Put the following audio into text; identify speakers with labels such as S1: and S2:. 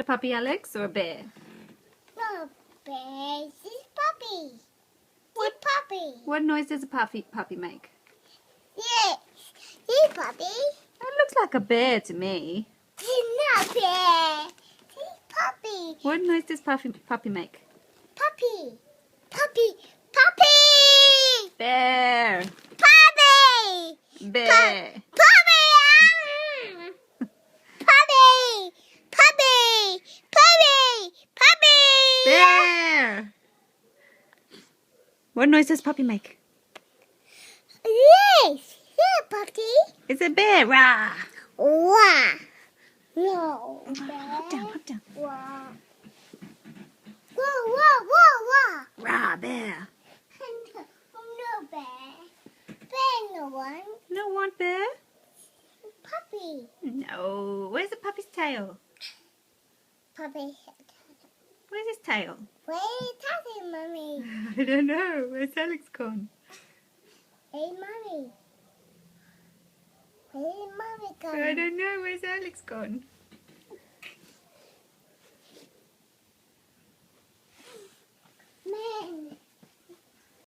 S1: puppy, Alex, or a bear?
S2: No, bear. She's puppy. She's puppy.
S1: What noise does a puppy make?
S2: Yes. She's puppy.
S1: That looks like a bear to me.
S2: She's not bear. She's puppy.
S1: What noise does puppy make?
S2: Puppy. Puppy. Puppy.
S1: Bear.
S2: Puppy.
S1: Bear.
S2: Puppy. Puppy. Puppy. Puppy. Puppy.
S1: Bear. What noise does puppy make?
S2: Yes. Yeah, puppy.
S1: It's a bear. Rah.
S2: Wow. No. Bear.
S1: Hop down, hop down.
S2: Wow. Whoa, whoa, whoa, whoa.
S1: Rah, bear.
S2: No bear. Bear no one.
S1: No one bear?
S2: Puppy.
S1: No. Where's the puppy's tail?
S2: Puppy.
S1: Where's his tail?
S2: Where is Tatty, Mommy?
S1: I don't know. Where's Alex gone?
S2: Hey, Mommy. Where is Mommy
S1: I
S2: going?
S1: don't know. Where's Alex gone?